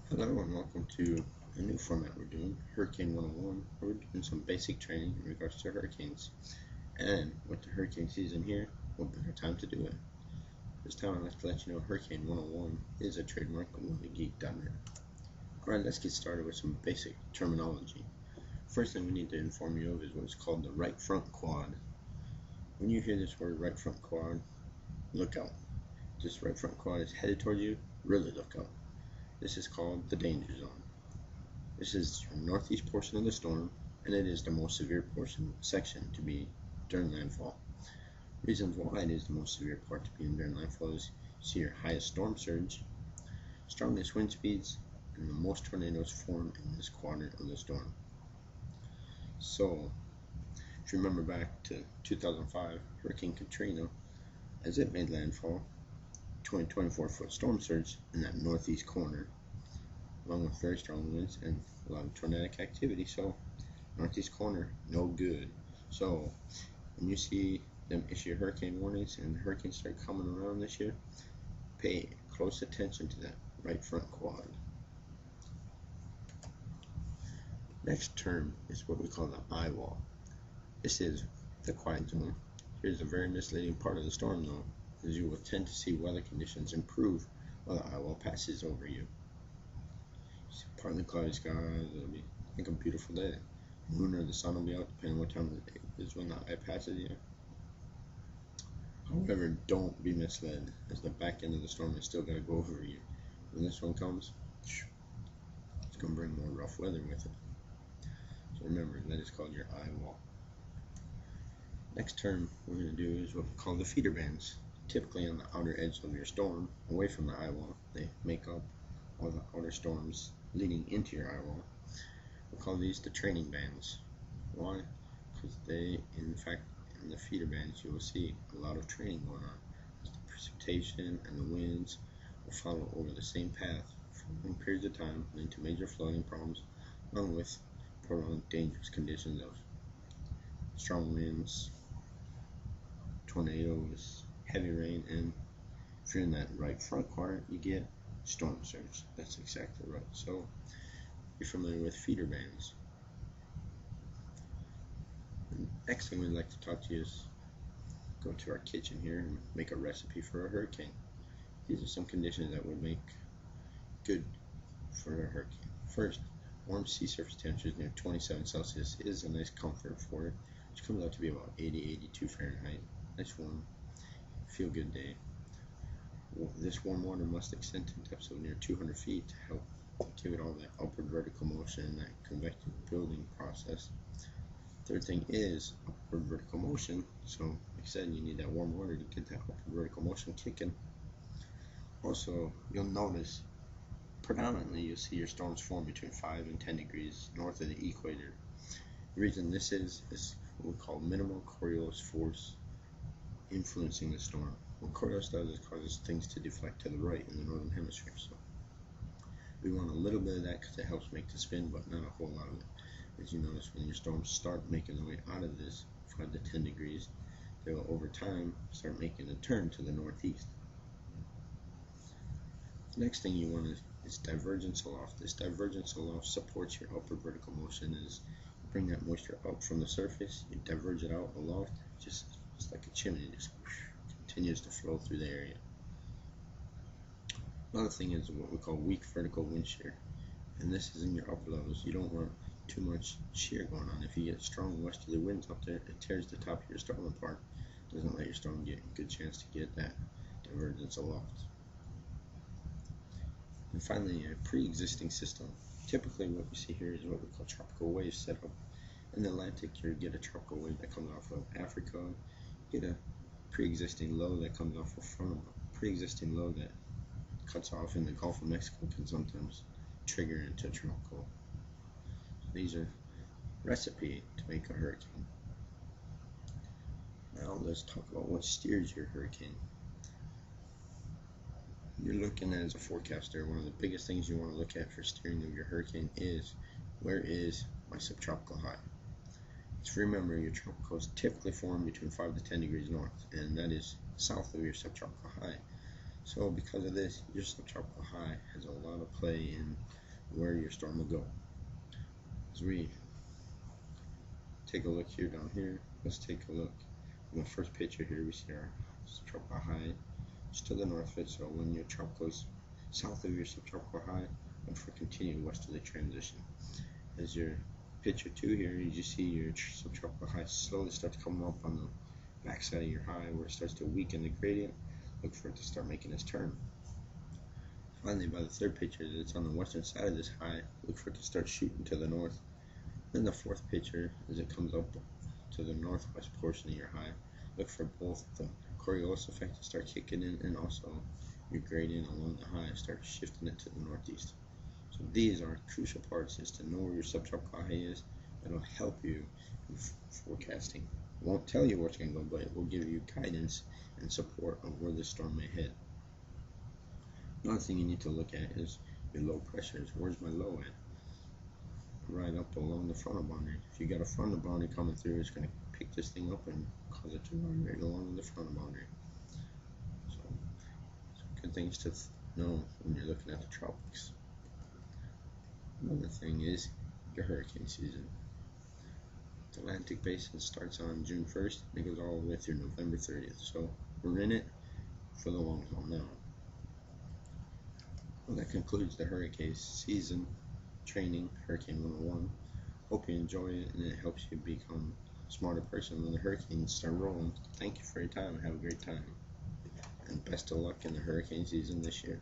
Hello and welcome to a new format we're doing, Hurricane 101, where we're doing some basic training in regards to hurricanes. And with the hurricane season here, what better time to do it? This time I'd like to let you know Hurricane 101 is a trademark of WillieGeek.net. Alright, let's get started with some basic terminology. First thing we need to inform you of is what's called the right front quad. When you hear this word right front quad, look out. This right front quad is headed toward you, really look out. This is called the danger zone. This is the northeast portion of the storm, and it is the most severe section to be during landfall. Reasons why it is the most severe part to be in during landfall is you see your highest storm surge, strongest wind speeds, and the most tornadoes form in this quadrant of the storm. So, if you remember back to 2005, Hurricane Katrina, as it made landfall, 24-foot storm surge in that northeast corner, along with very strong winds and a lot of tornadic activity. So northeast corner, no good. So when you see them issue hurricane warnings and hurricanes start coming around this year, pay close attention to that right front quad. Next term is what we call the eye wall. This is the quiet zone. Here's a very misleading part of the storm though, as you will tend to see weather conditions improve while the eye wall passes over you. Partly cloudy skies, it'll be like a beautiful day. The moon or the sun will be out depending on what time of the day it is when the eye passes you. However, don't be misled, as the back end of the storm is still going to go over you. When this one comes, it's going to bring more rough weather with it. So remember, that is called your eye wall. Next term we're going to do is what we call the feeder bands. Typically on the outer edge of your storm, away from the eye wall, they make up all the outer storms leading into your eye wall. We'll call these the training bands. Why? Because they, in fact, in the feeder bands, you will see a lot of training going on. The precipitation and the winds will follow over the same path for long periods of time, leading to major flooding problems, along with prolonged dangerous conditions of strong winds, tornadoes, heavy rain, and if you're in that right front quadrant, you get storm surge. That's exactly right. So you're familiar with feeder bands. The next thing we'd like to talk to you is go to our kitchen here and make a recipe for a hurricane. These are some conditions that would make good for a hurricane. First, warm sea surface temperatures near 27 Celsius is a nice comfort for it, which comes out to be about 80-82 Fahrenheit. Nice warm, feel good day. This warm water must extend to depths of near 200 feet to help give it all that upward vertical motion and that convective building process. Third thing is upward vertical motion. So like I said, you need that warm water to get that upward vertical motion kicking. Also, you'll notice predominantly you'll see your storms form between 5 and 10 degrees north of the equator. The reason this is what we call minimal Coriolis force influencing the storm. What Coriolis does is causes things to deflect to the right in the northern hemisphere. So we want a little bit of that because it helps make the spin, but not a whole lot of it. As you notice, when your storms start making their way out of this 5 to 10 degrees, they will over time start making a turn to the northeast. The next thing you want is divergence aloft. This divergence aloft supports your upward vertical motion. As you bring that moisture up from the surface, you diverge it out aloft, just like a chimney, just continues to flow through the area. Another thing is what we call weak vertical wind shear, and this is in your upper levels. You don't want too much shear going on. If you get strong westerly winds up there, it tears the top of your storm apart. It doesn't let your storm get a good chance to get that divergence aloft. And finally, a pre-existing system. Typically what we see here is what we call tropical wave setup. In the Atlantic, you get a tropical wave that comes off of Africa. You get a pre-existing low that comes off of from a pre-existing low that cuts off in the Gulf of Mexico, can sometimes trigger into tropical. So these are recipe to make a hurricane. Now let's talk about what steers your hurricane. You're looking at, as a forecaster, one of the biggest things you want to look at for steering of your hurricane is, where is my subtropical high? So remember, your tropicals typically form between 5 to 10 degrees north, and that is south of your subtropical high. So because of this, your subtropical high has a lot of play in where your storm will go. As we take a look here down here, let's take a look. In the first picture here, we see our subtropical high just to the north of it. So when your tropical goes south of your subtropical high, look for continue west of the transition. As your picture 2 here, you just see your subtropical high slowly start to come up on the backside of your high where it starts to weaken the gradient. Look for it to start making its turn. Finally, by the third picture, it's on the western side of this high. Look for it to start shooting to the north. Then the fourth picture, as it comes up to the northwest portion of your high, look for both the Coriolis effect to start kicking in and also your gradient along the high start shifting it to the northeast. So these are crucial parts, is to know where your subtropical high is. It'll help you in forecasting. It won't tell you where it's going to go, but it will give you guidance and support of where the storm may head. Another thing you need to look at is your low pressures. Where's my low at? Right up along the frontal boundary. If you got a frontal boundary coming through, it's going to pick this thing up and cause it to run right along the frontal boundary. So, some good things to know when you're looking at the tropics. Another thing is your hurricane season. The Atlantic Basin starts on June 1st and it goes all the way through November 30th. So we're in it for the long haul now. Well, that concludes the hurricane season training, Hurricane 101. Hope you enjoy it and it helps you become a smarter person when the hurricanes start rolling. Thank you for your time. Have a great time. And best of luck in the hurricane season this year.